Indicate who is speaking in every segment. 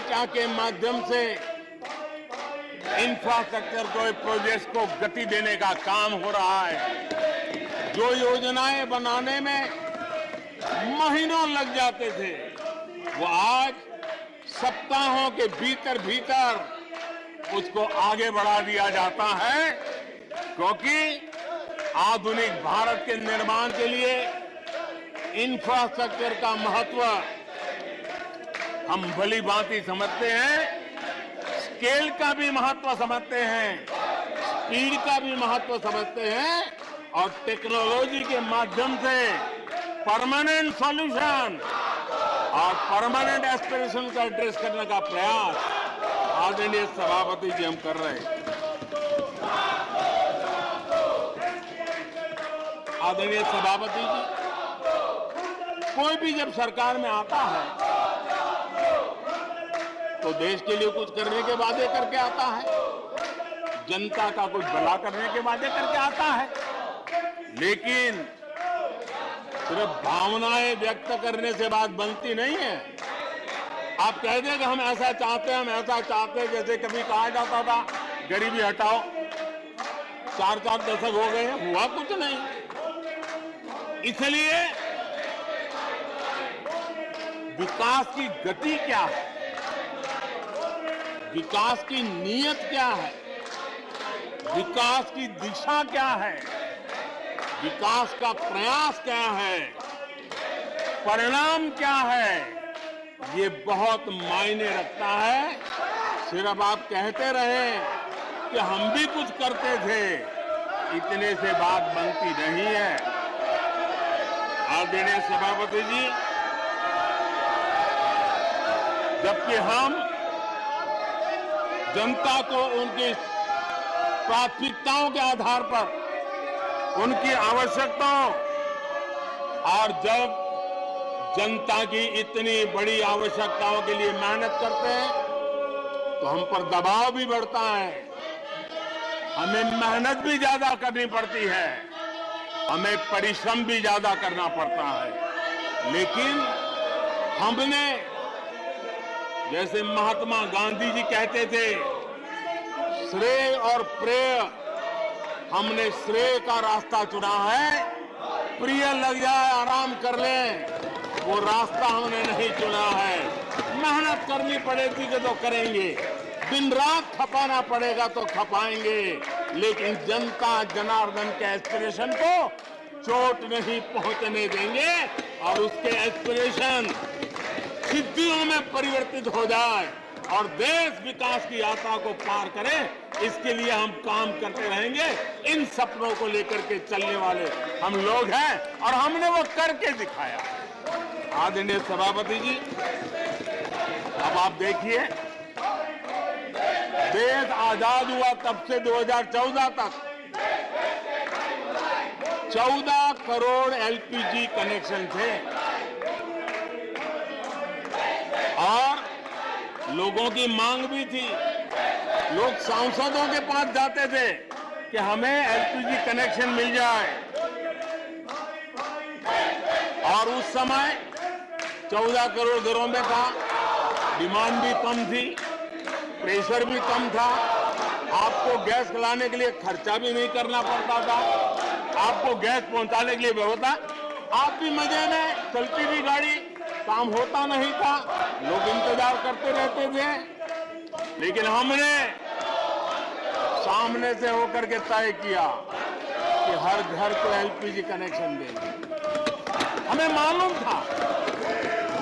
Speaker 1: मनरेगा के माध्यम से इंफ्रास्ट्रक्चर को प्रोजेक्ट्स को गति देने का काम हो रहा है। जो योजनाएं बनाने में महीनों लग जाते थे, वो आज सप्ताहों के भीतर भीतर उसको आगे बढ़ा दिया जाता है, क्योंकि आधुनिक भारत के निर्माण के लिए इंफ्रास्ट्रक्चर का महत्व हम भली भांति समझते हैं, स्केल का भी महत्व समझते हैं, स्पीड का भी महत्व समझते हैं और टेक्नोलॉजी के माध्यम से परमानेंट सॉल्यूशन और परमानेंट एस्पिरेशन का एड्रेस करने का प्रयास आदरणीय सभापति जी हम कर रहे हैं। आदरणीय सभापति जी, कोई भी जब सरकार में आता है तो देश के लिए कुछ करने के वादे करके आता है, जनता का कुछ भला करने के वादे करके आता है, लेकिन सिर्फ भावनाएं व्यक्त करने से बात बनती नहीं है। आप कह दें कि हम ऐसा चाहते हैं, हम ऐसा चाहते हैं, जैसे कभी कहा जाता था गरीबी हटाओ, 4-4 दशक हो गए, हुआ कुछ नहीं। इसलिए विकास की गति क्या है, विकास की नीयत क्या है, विकास की दिशा क्या है, विकास का प्रयास क्या है, परिणाम क्या है, ये बहुत मायने रखता है। सिर्फ आप कहते रहे कि हम भी कुछ करते थे, इतने से बात बनती नहीं है। आदरणीय सभापति जी, जबकि हम जनता को उनकी प्राथमिकताओं के आधार पर उनकी आवश्यकताओं, और जब जनता की इतनी बड़ी आवश्यकताओं के लिए मेहनत करते हैं तो हम पर दबाव भी बढ़ता है, हमें मेहनत भी ज्यादा करनी पड़ती है, हमें परिश्रम भी ज्यादा करना पड़ता है। लेकिन हमने, जैसे महात्मा गांधी जी कहते थे, श्रेय और प्रेय, हमने श्रेय का रास्ता चुना है, प्रिय लग जाए आराम कर लें, वो रास्ता हमने नहीं चुना है। मेहनत करनी पड़ेगी तो करेंगे, दिन रात खपाना पड़ेगा तो खपाएंगे, लेकिन जनता जनार्दन के एस्पिरेशन को चोट नहीं पहुंचने देंगे और उसके एस्पिरेशन सिद्धियों में परिवर्तित हो जाए और देश विकास की यात्रा को पार करे, इसके लिए हम काम करते रहेंगे। इन सपनों को लेकर के चलने वाले हम लोग हैं और हमने वो करके दिखाया। आदरणीय सभापति जी, अब आप देखिए, देश आजाद हुआ तब से 2014 तक 14 करोड़ एलपीजी कनेक्शन थे और लोगों की मांग भी थी। लोग सांसदों के पास जाते थे कि हमें एलपीजी कनेक्शन मिल जाए, और उस समय 14 करोड़ घरों में था, डिमांड भी कम थी, प्रेशर भी कम था, आपको गैस लाने के लिए खर्चा भी नहीं करना पड़ता था, आपको गैस पहुंचाने के लिए व्यवस्था, आप भी मजे में, चलती भी गाड़ी, काम होता नहीं था, लोग इंतजार करते रहते थे। लेकिन हमने सामने से होकर के तय किया कि हर घर को एलपीजी कनेक्शन देंगे। हमें मालूम था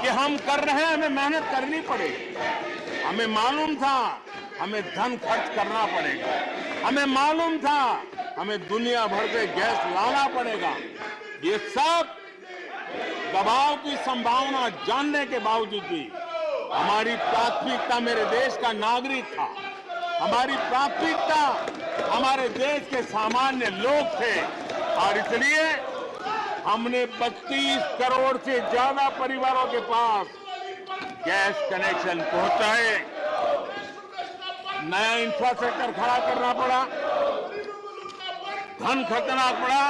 Speaker 1: कि हम कर रहे हैं, हमें मेहनत करनी पड़ेगी, हमें मालूम था हमें धन खर्च करना पड़ेगा, हमें मालूम था हमें दुनिया भर से गैस लाना पड़ेगा। ये सब दबाव की संभावना जानने के बावजूद भी हमारी प्राथमिकता मेरे देश का नागरिक था, हमारी प्राथमिकता हमारे देश के सामान्य लोग थे, और इसलिए हमने 32 करोड़ से ज्यादा परिवारों के पास गैस कनेक्शन पहुंचाए। नया इंफ्रास्ट्रक्चर खड़ा करना पड़ा, धन खर्चना पड़ा।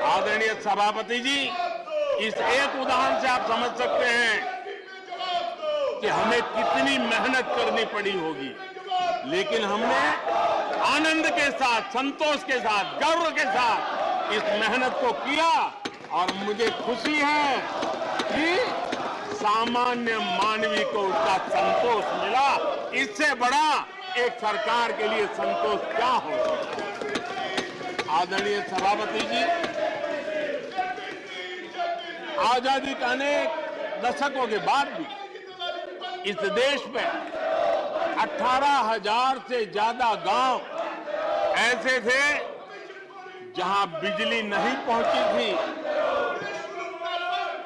Speaker 1: आदरणीय सभापति जी, इस एक उदाहरण से आप समझ सकते हैं कि हमें कितनी मेहनत करनी पड़ी होगी, लेकिन हमने आनंद के साथ, संतोष के साथ, गर्व के साथ इस मेहनत को किया और मुझे खुशी है कि सामान्य मानवी को उसका संतोष मिला। इससे बड़ा एक सरकार के लिए संतोष क्या हो सकता है। आदरणीय सभापति जी, आजादी के अनेक दशकों के बाद भी इस देश में 18,000 से ज्यादा गांव ऐसे थे जहां बिजली नहीं पहुंची थी,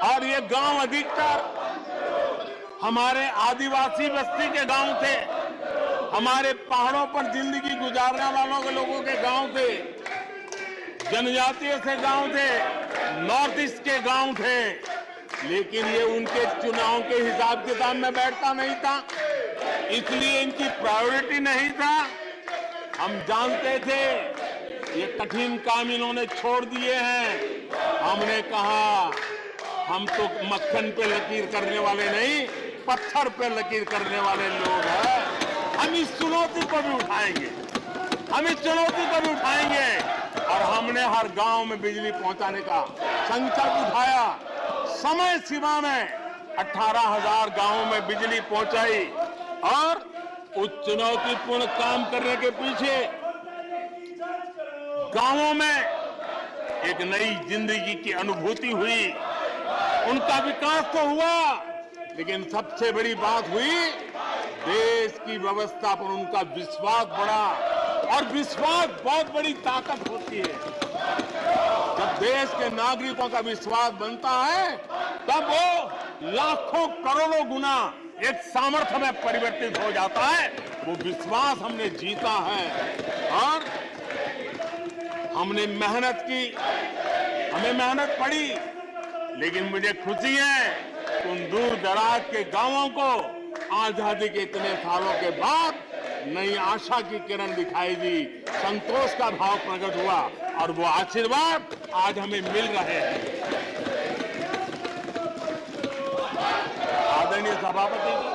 Speaker 1: और ये गांव अधिकतर हमारे आदिवासी बस्ती के गांव थे, हमारे पहाड़ों पर जिंदगी गुजारने वालों के लोगों के गांव थे, जनजातीय से गांव थे, नॉर्थ ईस्ट के गांव थे। लेकिन ये उनके चुनाव के हिसाब किताब में बैठता नहीं था, इसलिए इनकी प्रायोरिटी नहीं था। हम जानते थे ये कठिन काम इन्होंने छोड़ दिए हैं। हमने कहा हम तो मक्खन पे लकीर करने वाले नहीं, पत्थर पे लकीर करने वाले लोग हैं। हम इस चुनौती को भी उठाएंगे, हम इस चुनौती को भी उठाएंगे। और हमने हर गांव में बिजली पहुंचाने का संकल्प उठाया। समय सीमा में 18,000 गांवों में बिजली पहुंचाई, और उस चुनौतीपूर्ण काम करने के पीछे गांवों में एक नई जिंदगी की अनुभूति हुई। उनका विकास तो हुआ, लेकिन सबसे बड़ी बात हुई, देश की व्यवस्था पर उनका विश्वास बढ़ा। और विश्वास बहुत बड़ी ताकत होती है। जब देश के नागरिकों का विश्वास बनता है, तब वो लाखों करोड़ों गुना एक सामर्थ्य में परिवर्तित हो जाता है। वो विश्वास हमने जीता है और हमने मेहनत की, हमें मेहनत पड़ी, लेकिन मुझे खुशी है उन दूर दराज के गांवों को आजादी के इतने सालों के बाद नई आशा की किरण दिखाई दी, संतोष का भाव प्रकट हुआ, और वो आशीर्वाद आज हमें मिल रहे हैं। आदरणीय सभापति जी,